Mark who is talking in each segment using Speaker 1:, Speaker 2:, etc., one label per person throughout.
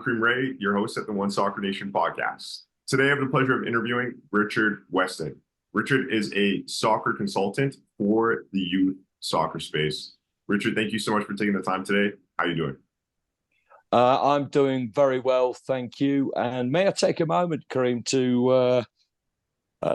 Speaker 1: Kareem Ray, your host at the One Soccer Nation podcast. Today, I have the pleasure of interviewing Richard Weston. Richard is a soccer consultant for the youth soccer space. Richard, thank you so much for taking the time today. How are you doing?
Speaker 2: I'm doing very well, thank you. And may I take a moment, Kareem, to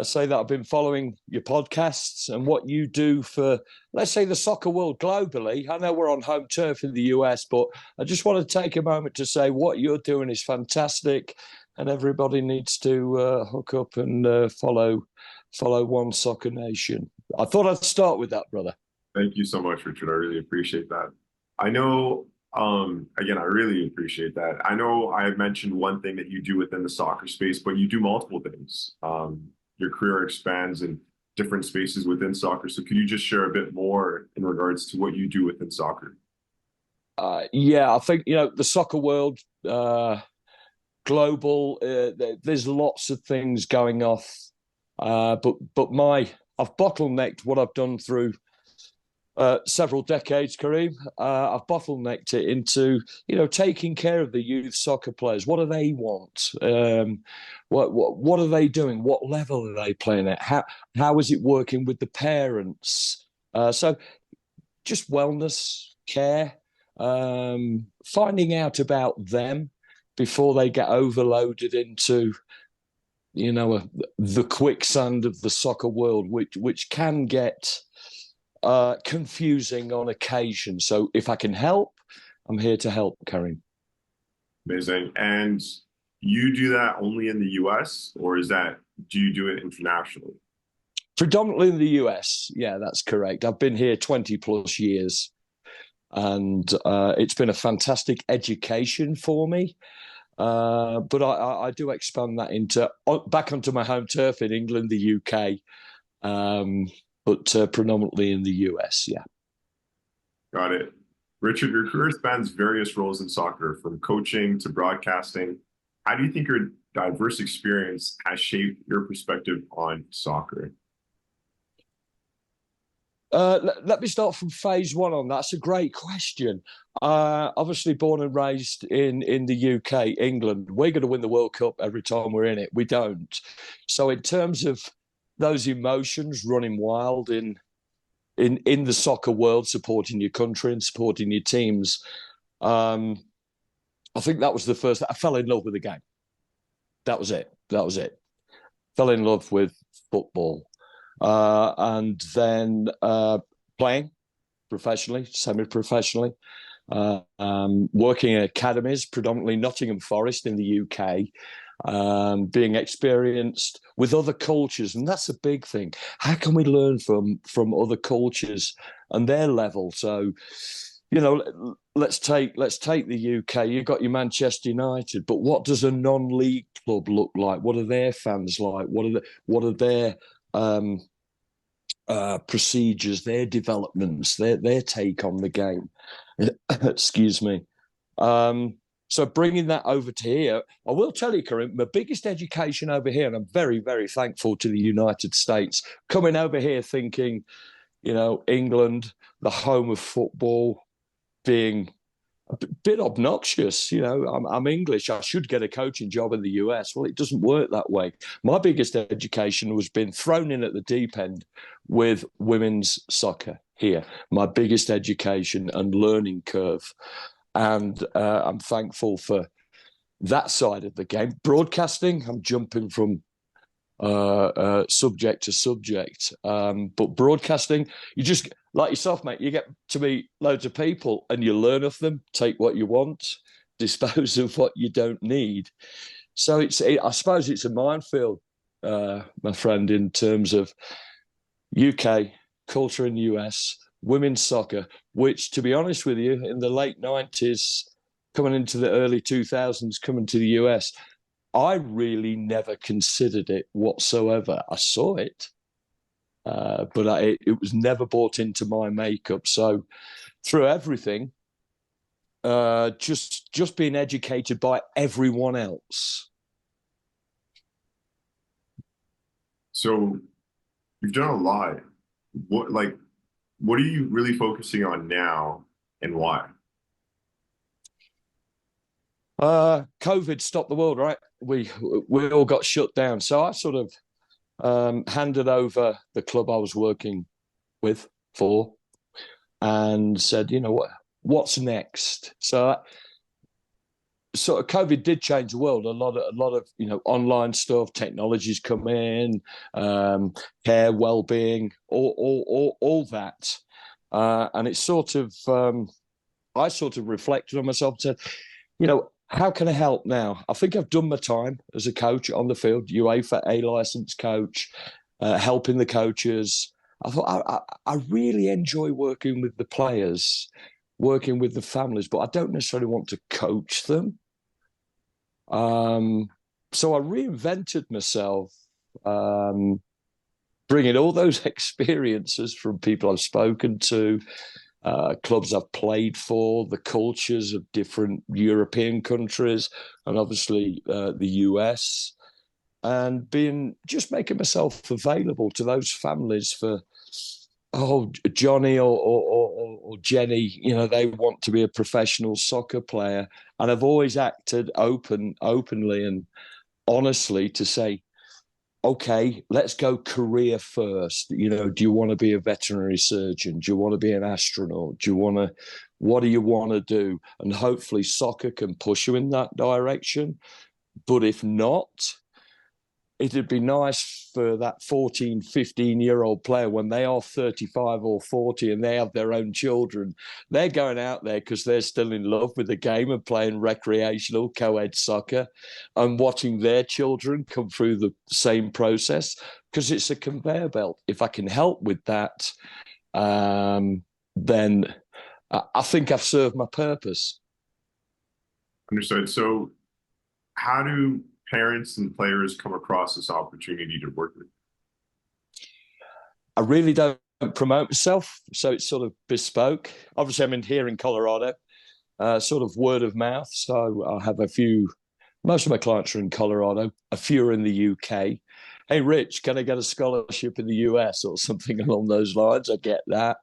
Speaker 2: say that I've been following your podcasts and what you do for, let's say, the soccer world globally. I know we're on home turf in the US, but I just want to take a moment to say what you're doing is fantastic, and everybody needs to hook up and follow One Soccer Nation. I thought I'd start with that, brother.
Speaker 1: Thank you so much, Richard. I really appreciate that. I know, again, I really appreciate that. I know I had mentioned one thing that you do within the soccer space, but you do multiple things. Your career expands in different spaces within soccer. So could you just share a bit more in regards to what you do within soccer?
Speaker 2: Yeah, I think, the soccer world, global, there's lots of things going off. But I've bottlenecked what I've done through several decades, Kareem. I've bottlenecked it into, taking care of the youth soccer players. What do they want? What are they doing? What level are they playing at? How is it working with the parents? So just wellness, care, finding out about them before they get overloaded into, the quicksand of the soccer world, which can get confusing on occasion. So if I can help, I'm here to help, Karim.
Speaker 1: Amazing. And you do that only in the US, or do you do it internationally?
Speaker 2: Predominantly in the US. Yeah, that's correct. I've been here 20 plus years, and it's been a fantastic education for me. But I do expand that into back onto my home turf in England, the UK, but predominantly in the US. Yeah.
Speaker 1: Got it. Richard, your career spans various roles in soccer, from coaching to broadcasting. How do you think your diverse experience has shaped your perspective on soccer?
Speaker 2: Let me start from phase one on that. That's a great question. Obviously born and raised in the UK, England. We're going to win the World Cup every time we're in it. We don't. So in terms of those emotions running wild in the soccer world, supporting your country and supporting your teams, I think that was the first. I fell in love with the game. That was it. Fell in love with football. And then playing professionally, semi-professionally, working in academies, predominantly Nottingham Forest in the UK, being experienced with other cultures, and that's a big thing. How can we learn from other cultures and their level? So, let's take the UK. You've got your Manchester United, but what does a non-league club look like? What are their fans like? What are their procedures, their developments, their take on the game? Excuse me. So bringing that over to here, I will tell you, Karim, my biggest education over here, and I'm very, very thankful to the United States, coming over here thinking, England, the home of football, being a bit obnoxious. I'm English. I should get a coaching job in the US. Well, it doesn't work that way. My biggest education was being thrown in at the deep end with women's soccer here. My biggest education and learning curve. And I'm thankful for that side of the game. Broadcasting, I'm jumping from subject to subject. But broadcasting, you just, like yourself, mate, you get to meet loads of people and you learn of them, take what you want, dispose of what you don't need. So I suppose it's a minefield, my friend, in terms of UK culture in the US, women's soccer, which, to be honest with you, in the late 90s, coming into the early 2000s, coming to the US, I really never considered it whatsoever. I saw it, but it was never brought into my makeup. So through everything, just being educated by everyone else.
Speaker 1: So you've done a lot. What are you really focusing on now, and why?
Speaker 2: COVID stopped the world, right? We all got shut down. So I sort of handed over the club I was working with for and said, you know what's next? So sort of COVID did change the world. A lot of online stuff, technologies come in, care, well-being, all that, and it's sort of I sort of reflected on myself and said, how can I help now? I think I've done my time as a coach on the field, UEFA A licensed coach, helping the coaches. I thought I really enjoy working with the players, working with the families, but I don't necessarily want to coach them. So I reinvented myself, bringing all those experiences from people I've spoken to, clubs I've played for, the cultures of different European countries, and obviously the US, and just making myself available to those families for, Johnny or Jenny, they want to be a professional soccer player. And I've always acted openly and honestly to say, okay, let's go career first. Do you want to be a veterinary surgeon? Do you want to be an astronaut? What do you want to do? And hopefully soccer can push you in that direction. But if not, it'd be nice for that 14, 15-year-old player when they are 35 or 40 and they have their own children, they're going out there because they're still in love with the game and playing recreational co-ed soccer and watching their children come through the same process, because it's a conveyor belt. If I can help with that, then I think I've served my purpose.
Speaker 1: Understood. So how do parents and players come across this opportunity to work with?
Speaker 2: I really don't promote myself, so it's sort of bespoke. Obviously, I'm here in Colorado, sort of word of mouth. So I have most of my clients are in Colorado, a few are in the UK. Hey, Rich, can I get a scholarship in the US or something along those lines? I get that.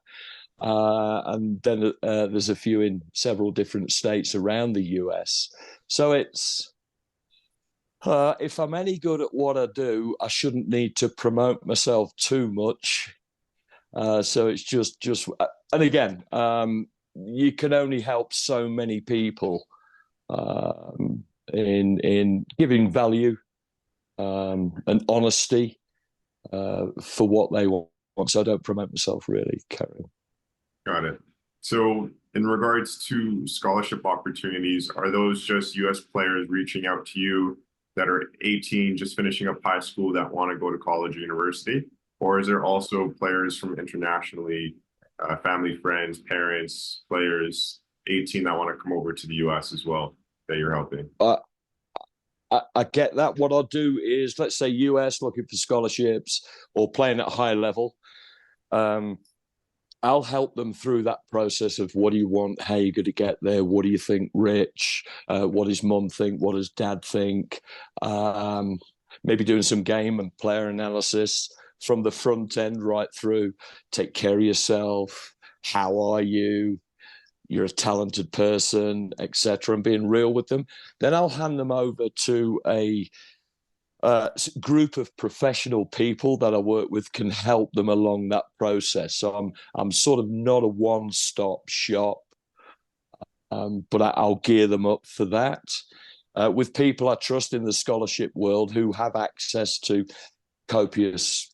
Speaker 2: And then there's a few in several different states around the US. So it's, if I'm any good at what I do, I shouldn't need to promote myself too much. So it's just, and again, you can only help so many people in giving value and honesty for what they want. So I don't promote myself really, Karen.
Speaker 1: Got it. So in regards to scholarship opportunities, are those just US players reaching out to you that are 18, just finishing up high school, that want to go to college or university? Or is there also players from internationally, family, friends, parents, players, 18 that want to come over to the US as well that you're helping?
Speaker 2: I get that. What I'll do is, let's say US looking for scholarships or playing at a high level. I'll help them through that process of what do you want? How are you going to get there? What do you think, Rich? What does mum think? What does dad think? Maybe doing some game and player analysis from the front end right through. Take care of yourself. How are you? You're a talented person, etc. And being real with them. Then I'll hand them over to a group of professional people that I work with, can help them along that process. So I'm sort of not a one-stop shop, but I'll gear them up for that with people I trust in the scholarship world who have access to copious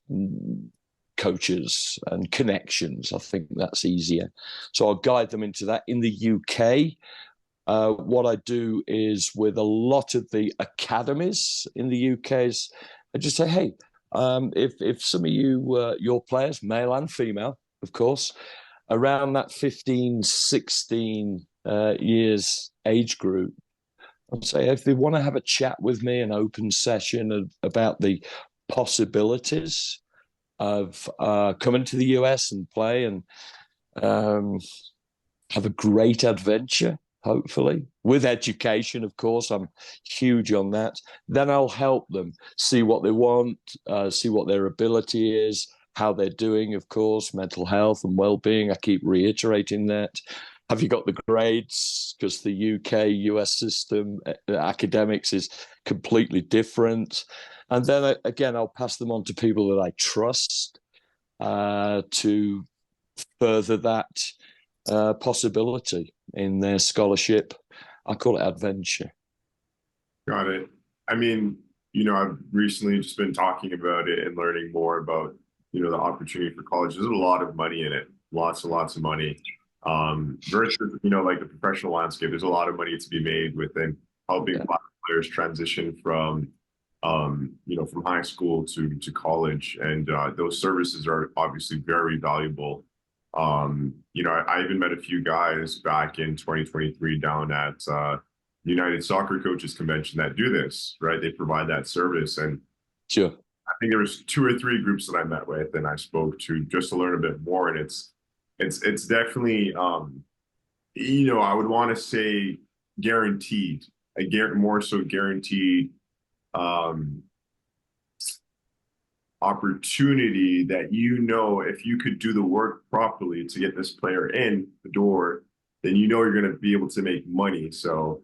Speaker 2: coaches and connections. I think that's easier. So I'll guide them into that. In the UK, what I do is with a lot of the academies in the UK is I just say, hey, if some of you, your players, male and female, of course, around that 15, 16 years age group, I'll say if they want to have a chat with me, an open session about the possibilities of coming to the US and play and have a great adventure, hopefully, with education, of course. I'm huge on that. Then I'll help them see what they want, see what their ability is, how they're doing, of course, mental health and well-being. I keep reiterating that. Have you got the grades? Because the UK, US system, academics is completely different. And then again, I'll pass them on to people that I trust to further that possibility in their scholarship. I call it adventure.
Speaker 1: Got it. I mean, I've recently just been talking about it and learning more about, the opportunity for college. There's a lot of money in it, lots and lots of money. Versus, like the professional landscape, there's a lot of money to be made within helping
Speaker 2: Yeah.
Speaker 1: players transition from high school to college. And those services are obviously very valuable. I even met a few guys back in 2023 down at United Soccer Coaches Convention that do this, right? They provide that service. And
Speaker 2: Sure.
Speaker 1: I think there was 2 or 3 groups that I met with and I spoke to just to learn a bit more. And it's definitely I would want to say guaranteed, more so guaranteed um opportunity that if you could do the work properly to get this player in the door, then you're going to be able to make money. So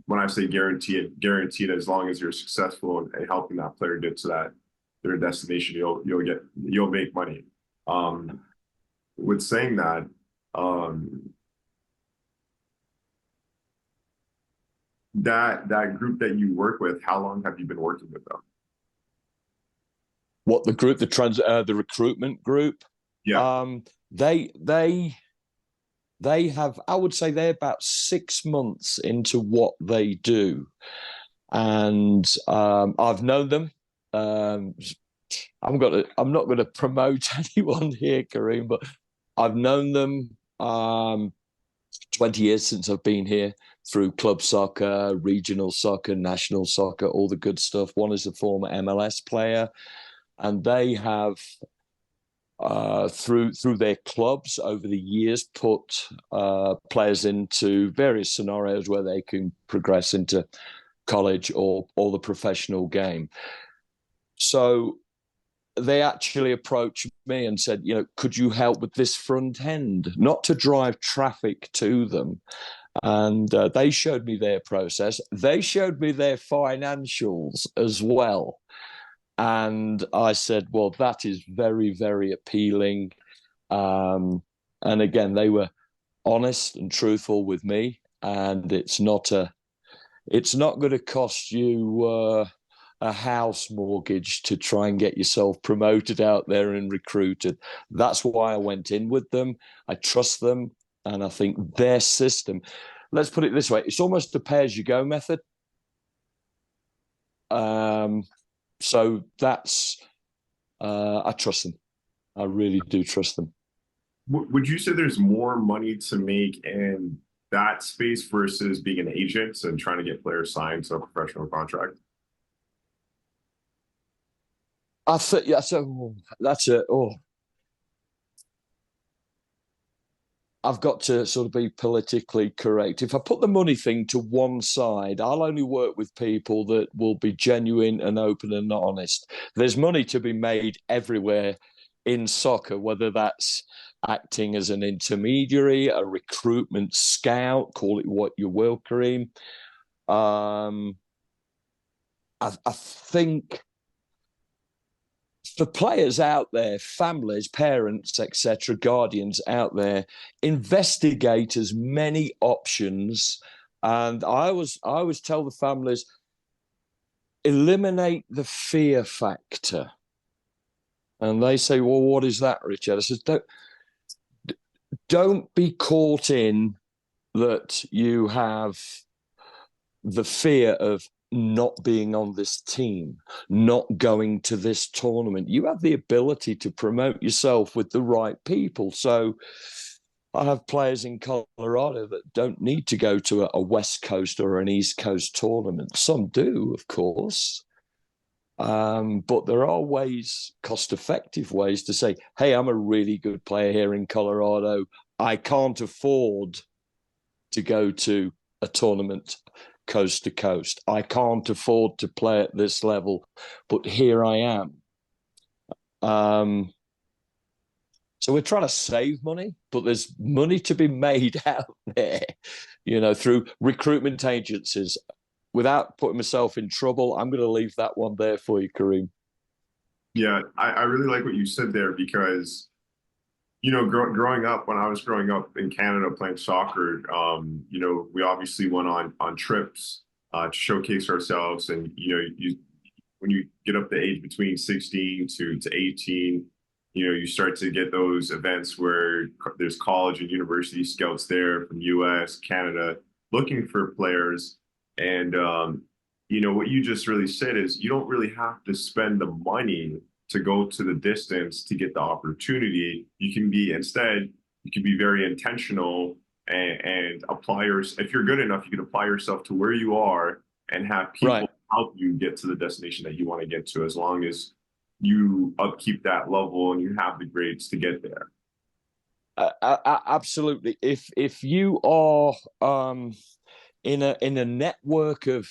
Speaker 1: when I say guaranteed as long as you're successful in helping that player get to their destination, you'll make money. With saying that, that group that you work with, how long have you been working with them?
Speaker 2: What the group, the recruitment group?
Speaker 1: Yeah.
Speaker 2: They have, I would say they're about 6 months into what they do. And I've known them. I'm not going to promote anyone here, Kareem, but I've known them 20 years since I've been here through club soccer, regional soccer, national soccer, all the good stuff. One is a former MLS player, and they have through their clubs over the years put players into various scenarios where they can progress into college or the professional game. So they actually approached me and said, could you help with this front end, not to drive traffic to them. And they showed me their process. They showed me their financials as well. And I said, well, that is very, very appealing. And again, they were honest and truthful with me. And it's not going to cost you a house mortgage to try and get yourself promoted out there and recruited. That's why I went in with them. I trust them. And I think their system, let's put it this way, it's almost a pay-as-you-go method. So that's, I trust them. I really do trust them.
Speaker 1: Would you say there's more money to make in that space versus being an agent and trying to get players signed to a professional contract?
Speaker 2: I think I've got to sort of be politically correct. If I put the money thing to one side, I'll only work with people that will be genuine and open and honest. There's money to be made everywhere in soccer, whether that's acting as an intermediary, a recruitment scout, call it what you will, Kareem. I think for players out there, families, parents, etc., guardians out there, investigate as many options. And I always tell the families, eliminate the fear factor. And they say, well, what is that, Richard? I said, don't be caught in that you have the fear of not being on this team, not going to this tournament. You have the ability to promote yourself with the right people. So I have players in Colorado that don't need to go to a West Coast or an East Coast tournament. Some do, of course. But there are ways, cost-effective ways to say, hey, I'm a really good player here in Colorado. I can't afford to go to a tournament coast to coast. I can't afford to play at this level, but here I am. So we're trying to save money, but there's money to be made out there, through recruitment agencies. Without putting myself in trouble, I'm going to leave that one there for you, Kareem.
Speaker 1: Yeah, I really like what you said there because, growing up, when I was growing up in Canada playing soccer, we obviously went on trips to showcase ourselves. And, when you get up the age between 16 to 18, you start to get those events where there's college and university scouts there from US, Canada, looking for players. And, what you just really said is you don't really have to spend the money to go to the distance to get the opportunity. You can be very intentional and apply if you're good enough, you can apply yourself to where you are and have people
Speaker 2: Right.
Speaker 1: help you get to the destination that you want to get to, as long as you upkeep that level and you have the grades to get there.
Speaker 2: Absolutely. If you are in a network of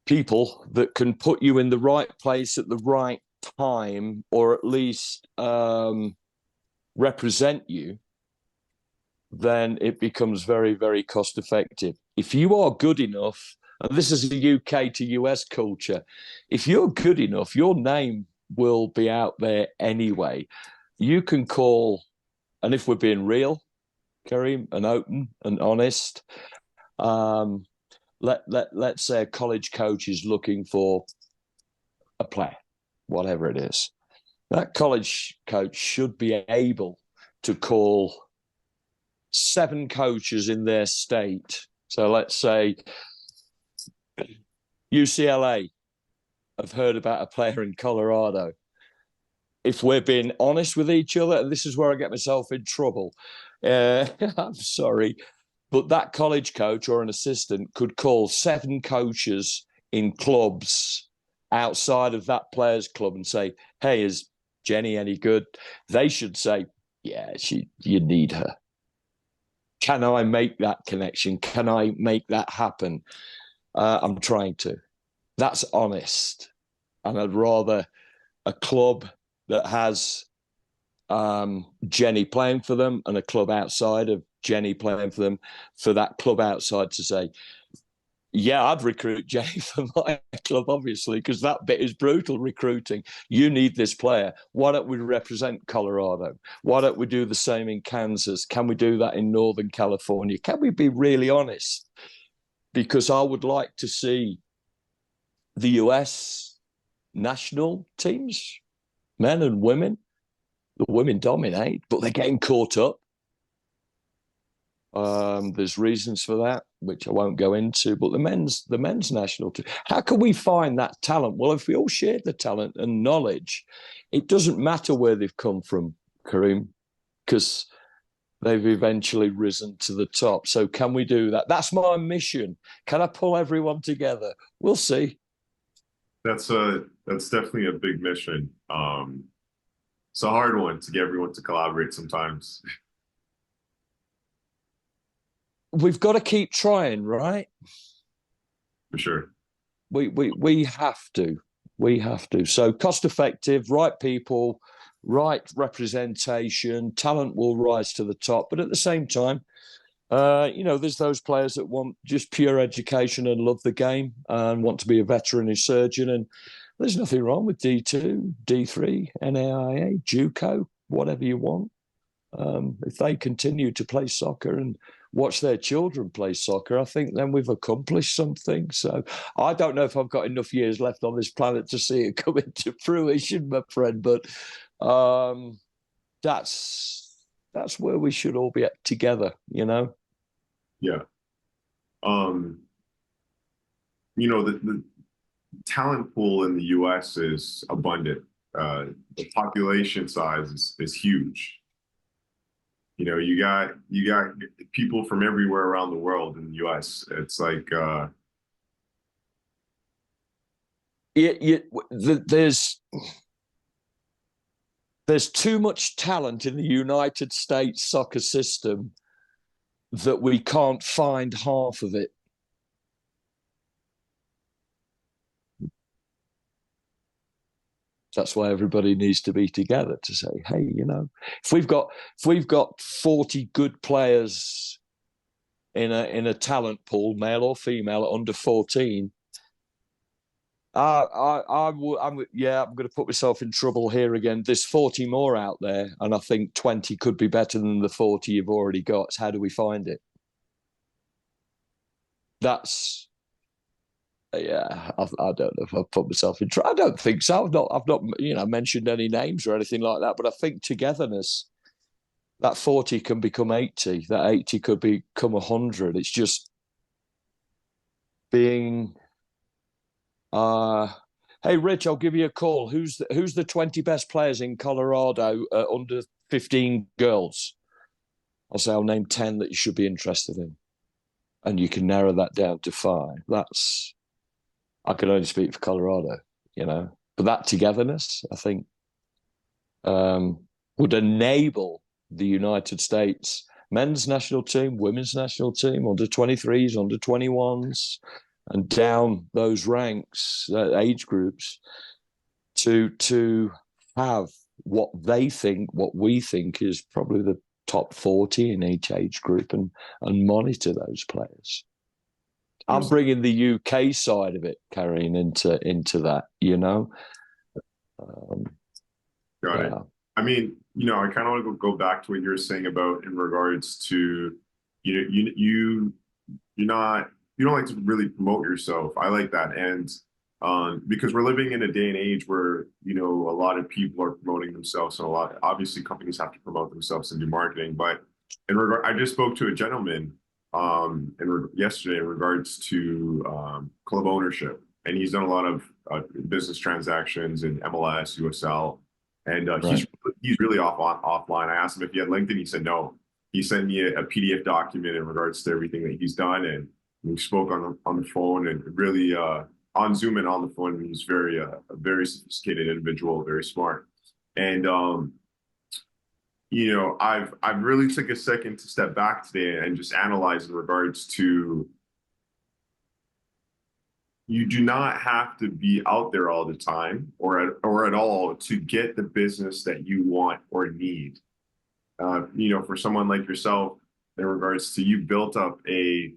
Speaker 2: people that can put you in the right place at the right time, or at least represent you, then it becomes very, very cost effective. If you are good enough, and this is a UK to US culture, if you're good enough, your name will be out there anyway. You can call, and if we're being real, Kareem, and open and honest, let's say a college coach is looking for a player, whatever it is. That college coach should be able to call 7 coaches in their state. So let's say UCLA have heard about a player in Colorado. If we're being honest with each other, and this is where I get myself in trouble, I'm sorry, but that college coach or an assistant could call 7 coaches in clubs outside of that player's club and say, hey, is Jenny any good? They should say, yeah, you need her. Can I make that connection? Can I make that happen? I'm trying to. That's honest. And I'd rather a club that has Jenny playing for them and a club outside of Jenny playing for them, for that club outside to say, yeah, I'd recruit Jenny for my club, obviously, because that bit is brutal recruiting. You need this player. Why don't we represent Colorado? Why don't we do the same in Kansas? Can we do that in Northern California? Can we be really honest? Because I would like to see the US national teams, men and women. The women dominate, but they're getting caught up. There's reasons for that, which I won't go into. But the men's national team. How can we find that talent? Well, if we all share the talent and knowledge, it doesn't matter where they've come from, Kareem, because they've eventually risen to the top. So can we do that? That's my mission. Can I pull everyone together? We'll see.
Speaker 1: That's definitely a big mission. It's a hard one to get everyone to collaborate sometimes.
Speaker 2: We've got to keep trying, right?
Speaker 1: For sure.
Speaker 2: We have to. We have to. So cost effective, right people, right representation, talent will rise to the top. But at the same time, there's those players that want just pure education and love the game and want to be a veterinary surgeon. And there's nothing wrong with D2, D3, NAIA, JUCO, whatever you want. If they continue to play soccer and watch their children play soccer, I think then we've accomplished something. So I don't know if I've got enough years left on this planet to see it come into fruition, my friend. But that's where we should all be at together,
Speaker 1: Yeah. The talent pool in the US is abundant. The population size is huge. You got people from everywhere around the world in the US. It's like
Speaker 2: there's too much talent in the United States soccer system that we can't find half of it. That's why everybody needs to be together to say, hey, you know, if we've got 40 good players in a talent pool, male or female, at under 14, I'm going to put myself in trouble here again. There's 40 more out there, and I think 20 could be better than the 40 you've already got. So how do we find it? That's I don't know if I've put myself in trouble. I don't think so. I've not mentioned any names or anything like that. But I think togetherness, that 40 can become 80. That 80 could become 100. It's just being. Hey, Rich, I'll give you a call. Who's the 20 best players in Colorado under 15 girls? I'll name 10 that you should be interested in, and you can narrow that down to 5. I can only speak for Colorado, you know, but that togetherness, I think, would enable the United States men's national team, women's national team, under 23s, under 21s, and down those ranks, age groups, to have what we think is probably the top 40 in each age group, and monitor those players. I'm bringing the UK side of it, carrying into that, you know.
Speaker 1: Got it. I mean, you know, I kind of want to go back to what you were saying about in regards to, you don't like to really promote yourself. I like that, and because we're living in a day and age where, you know, a lot of people are promoting themselves, and obviously companies have to promote themselves and do marketing. But I just spoke to a gentleman yesterday in regards to club ownership, and he's done a lot of business transactions in MLS, USL, and
Speaker 2: Right.
Speaker 1: he's really offline. I asked him if he had LinkedIn. He said no. He sent me a PDF document in regards to everything that he's done, and we spoke on the phone, and really on Zoom and on the phone. He's a very sophisticated individual, very smart, and you know, I've really took a second to step back today and just analyze in regards to, you do not have to be out there all the time or at all to get the business that you want or need. You know, for someone like yourself, in regards to, you built up a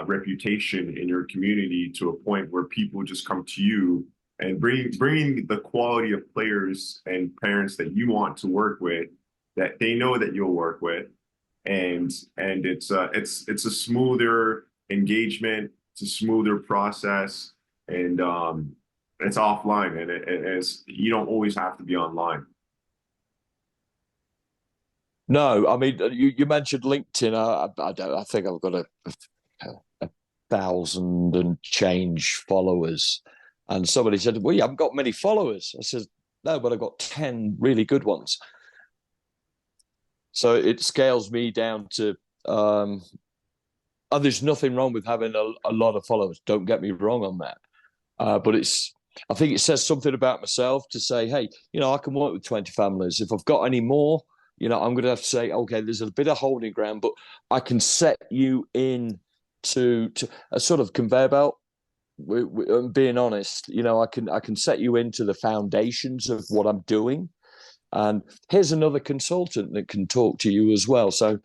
Speaker 1: reputation in your community to a point where people just come to you, and bringing the quality of players and parents that you want to work with, that they know that you'll work with, and it's a smoother engagement, it's a smoother process, and it's offline, and it's, you don't always have to be online.
Speaker 2: No, I mean, you mentioned LinkedIn. I think I've got a 1,000 and change followers, and somebody said, "Well, you haven't got many followers." I said, "No, but I've got 10 really good ones." So it scales me down to, and there's nothing wrong with having a lot of followers. Don't get me wrong on that. But I think it says something about myself to say, hey, you know, I can work with 20 families. If I've got any more, you know, I'm going to have to say, okay, there's a bit of holding ground, but I can set you in to a sort of conveyor belt. Being honest, you know, I can set you into the foundations of what I'm doing. And here's another consultant that can talk to you as well. So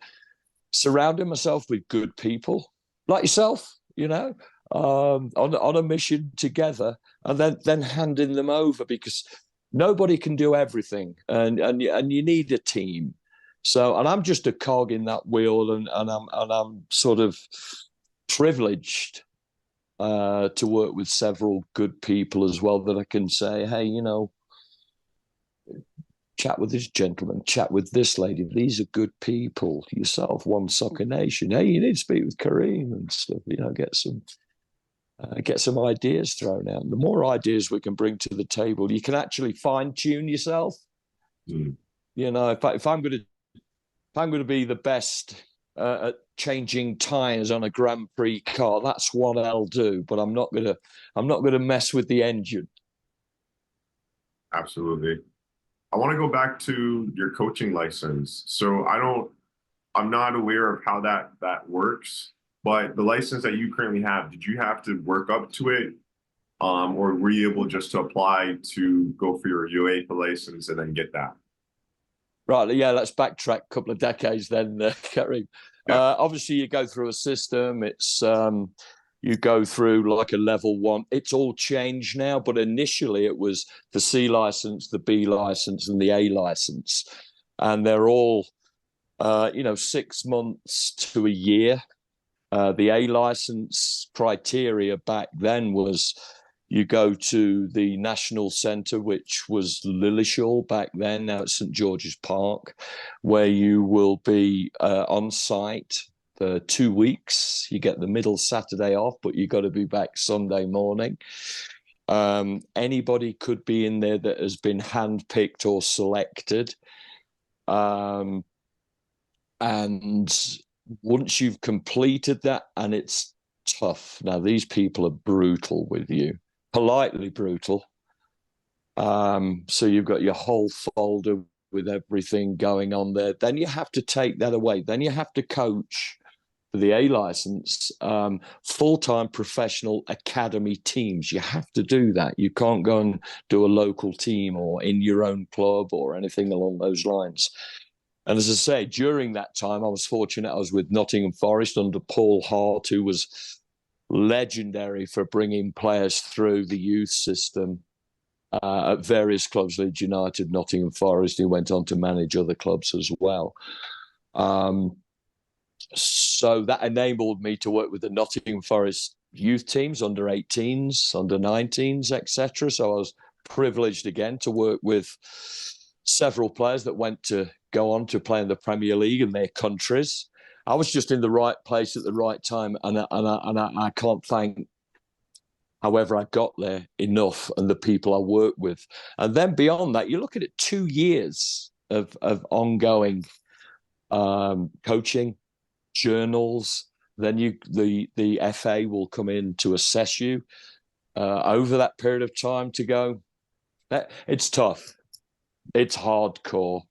Speaker 2: surrounding myself with good people like yourself, you know, on a mission together, and then handing them over, because nobody can do everything, and you need a team. So, and I'm just a cog in that wheel, and I'm sort of privileged to work with several good people as well, that I can say, hey, you know, chat with this gentleman, chat with this lady. These are good people. Yourself, One Soccer Nation. Hey, you need to speak with Kareem and stuff. You know, get some ideas thrown out. And the more ideas we can bring to the table, you can actually fine tune yourself.
Speaker 1: Mm.
Speaker 2: You know, if I'm going to be the best at changing tires on a Grand Prix car, that's what I'll do. But I'm not gonna mess with the engine.
Speaker 1: Absolutely. I want to go back to your coaching license. So I'm not aware of how that works, but the license that you currently have, did you have to work up to it or were you able just to apply to go for your UEFA license and then get that?
Speaker 2: Right, yeah, let's backtrack a couple of decades then, Karim.
Speaker 1: Yeah.
Speaker 2: Obviously, you go through a system. You go through like a level one. It's all changed now, but initially it was the C license, the B license, and the A license, and they're all 6 months to a year. The A license criteria back then was you go to the National Centre, which was Lillishall back then. Now it's St George's Park, where you will be on site for 2 weeks. You get the middle Saturday off, but you got to be back Sunday morning. Anybody could be in there that has been handpicked or selected. And once you've completed that, and it's tough. Now, these people are brutal with you, politely brutal. So you've got your whole folder with everything going on there. Then you have to take that away. Then you have to coach for the A license, full-time professional academy teams. You have to do that. You can't go and do a local team or in your own club or anything along those lines. And as I say, during that time, I was fortunate. I was with Nottingham Forest under Paul Hart, who was legendary for bringing players through the youth system at various clubs, Leeds United, Nottingham Forest. He went on to manage other clubs as well. So that enabled me to work with the Nottingham Forest youth teams, under 18s, under 19s, etc. So I was privileged again to work with several players that went to go on to play in the Premier League in their countries. I was just in the right place at the right time, and I can't thank however I got there enough and the people I worked with. And then beyond that, you look at it, 2 years of ongoing coaching, journals. Then the FA will come in to assess you over that period of time to go. It's tough. It's hardcore.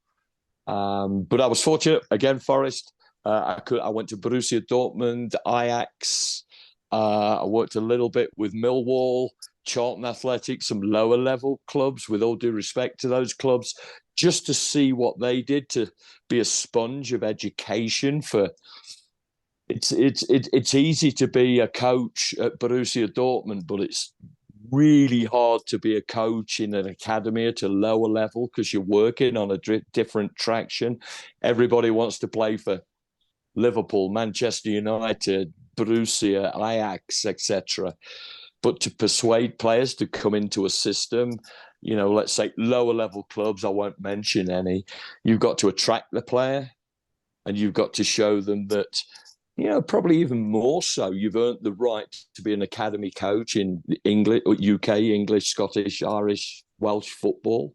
Speaker 2: But I was fortunate, again, Forest. I went to Borussia Dortmund, Ajax. I worked a little bit with Millwall, Charlton Athletic, some lower level clubs, with all due respect to those clubs, just to see what they did, to be a sponge of education for. It's easy to be a coach at Borussia Dortmund, but it's really hard to be a coach in an academy at a lower level because you're working on a different traction. Everybody wants to play for Liverpool, Manchester United, Borussia, Ajax, etc. But to persuade players to come into a system, let's say lower level clubs, I won't mention any, you've got to attract the player and you've got to show them that, probably even more so, you've earned the right to be an academy coach in English, UK, English, Scottish, Irish, Welsh football,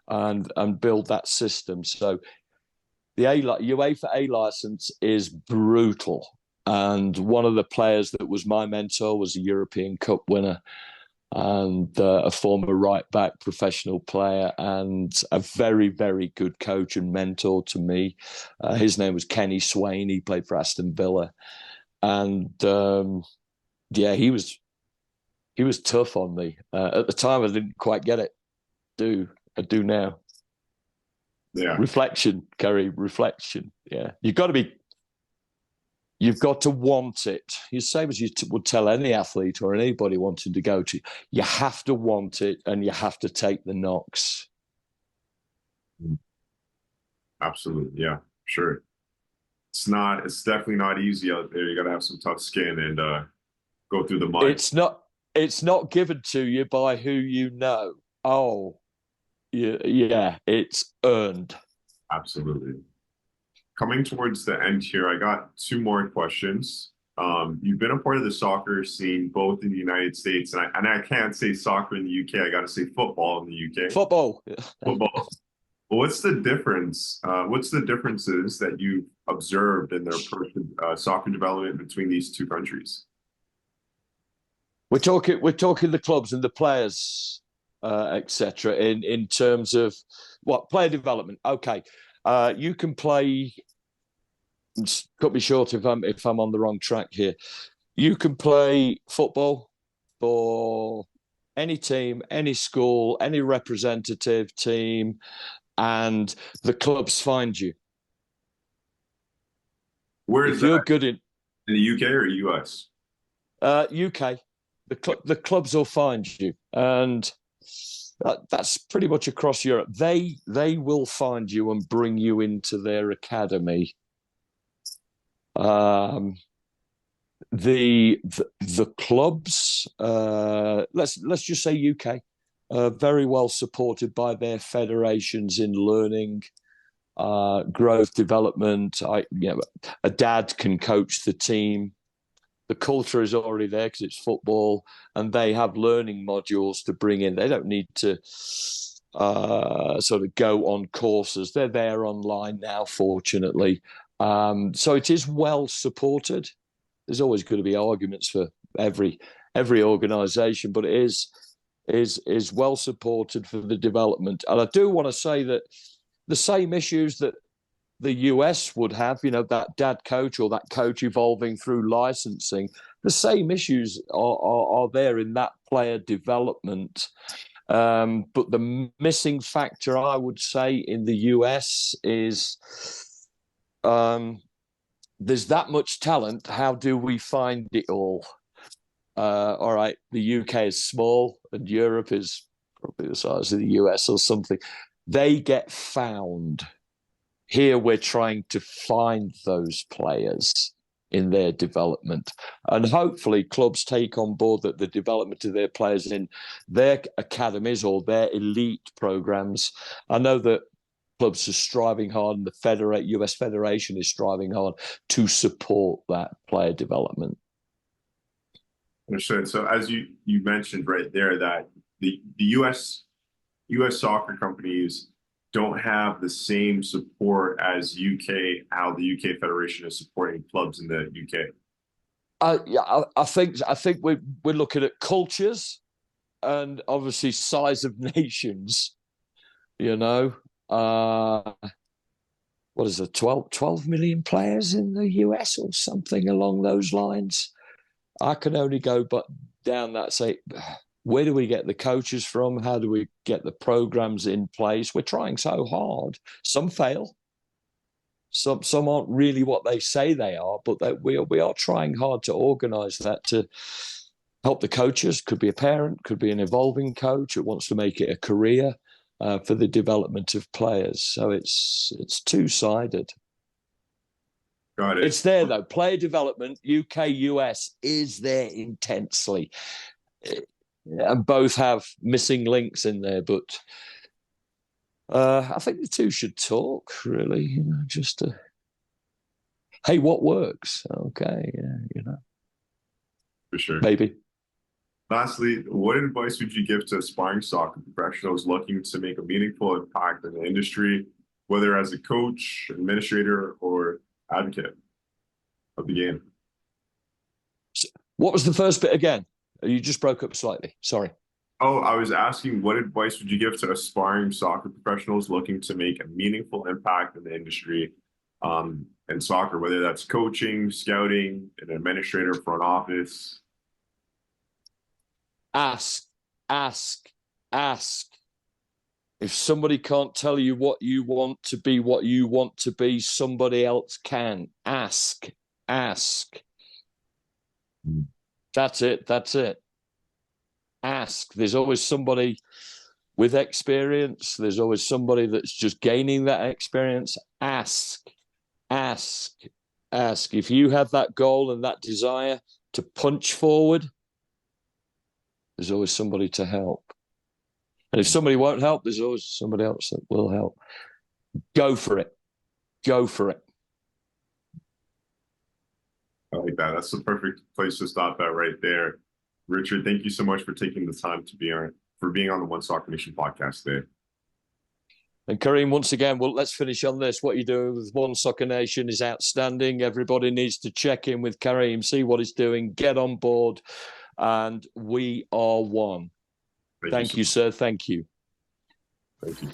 Speaker 2: and build that system. So the UEFA A license is brutal. And one of the players that was my mentor was a European Cup winner and a former right-back professional player and a very, very good coach and mentor to me. His name was Kenny Swain. He played for Aston Villa. And, he was tough on me. At the time, I didn't quite get it. I do now.
Speaker 1: Yeah.
Speaker 2: Reflection, Kerry, reflection. Yeah. You've got to want it. The same as you would tell any athlete or anybody wanting to go to. You have to want it and you have to take the knocks.
Speaker 1: Absolutely. Yeah, sure. It's definitely not easy out there. You got to have some tough skin and go through the mud.
Speaker 2: It's not given to you by who you know. Oh, yeah, it's earned.
Speaker 1: Absolutely. Coming towards the end here, I got 2 more questions. You've been a part of the soccer scene both in the United States and I can't say soccer in the UK. I got to say football in the UK.
Speaker 2: Football.
Speaker 1: Football. What's the difference? What's the differences that you've observed in their soccer development between these 2 countries?
Speaker 2: We're talking the clubs and the players, etc. In terms of what player development. Okay, you can play. Cut me short if I'm on the wrong track here. You can play football for any team, any school, any representative team, and the clubs find you.
Speaker 1: Where is
Speaker 2: If
Speaker 1: that?
Speaker 2: you're good
Speaker 1: In the UK or US?
Speaker 2: UK, the clubs will find you, and that's pretty much across Europe. They will find you and bring you into their academy. The clubs, let's just say UK, very well supported by their federations in learning, growth, development. A dad can coach the team. The culture is already there because it's football, and they have learning modules to bring in. They don't need to sort of go on courses. They're there online now, fortunately. So it is well supported. There's always going to be arguments for every organisation, but it is well supported for the development. And I do want to say that the same issues that the US would have, that dad coach or that coach evolving through licensing, the same issues are there in that player development. But the missing factor, I would say, in the US is there's that much talent. How do we find it all? All right, the UK is small and Europe is probably the size of the US or something. They get found. Here we're trying to find those players in their development. And hopefully clubs take on board that the development of their players in their academies or their elite programs. I know that clubs are striving hard, and the US Federation is striving hard to support that player development.
Speaker 1: Understood. So as you mentioned right there, that the US soccer companies don't have the same support as UK, how the UK Federation is supporting clubs in the UK.
Speaker 2: Yeah, I think we're looking at cultures and obviously size of nations. What is it, 12 million players in the US or something along those lines? I can only go but down that, say, where do we get the coaches from? How do we get the programs in place? We're trying so hard. Some fail. Some aren't really what they say they are, but we are trying hard to organise that to help the coaches. Could be a parent, could be an evolving coach who wants to make it a career for the development of players. So it's two-sided.
Speaker 1: Got it.
Speaker 2: It's there though. Player development, UK, US is there intensely. And both have missing links in there, but I think the two should talk, really, just to, hey, what works? Okay,
Speaker 1: For sure.
Speaker 2: Maybe.
Speaker 1: Lastly, what advice would you give to aspiring soccer professionals looking to make a meaningful impact in the industry, whether as a coach, administrator, or advocate of the game?
Speaker 2: What was the first bit again? You just broke up slightly. Sorry.
Speaker 1: Oh, I was asking, what advice would you give to aspiring soccer professionals looking to make a meaningful impact in the industry in soccer, whether that's coaching, scouting, an administrator, front office?
Speaker 2: Ask. If somebody can't tell you what you want to be, somebody else can. Ask. That's it. Ask. There's always somebody with experience. There's always somebody that's just gaining that experience. Ask. If you have that goal and that desire to punch forward, there's always somebody to help. And if somebody won't help, there's always somebody else that will help. Go for it.
Speaker 1: I like that. That's the perfect place to stop at right there. Richard, thank you so much for taking the time to being on the One Soccer Nation podcast today.
Speaker 2: And Kareem, once again, well, let's finish on this. What you're doing with One Soccer Nation is outstanding. Everybody needs to check in with Kareem, see what he's doing, get on board, and we are one. Thank you, sir. Thank you.
Speaker 1: Thank you.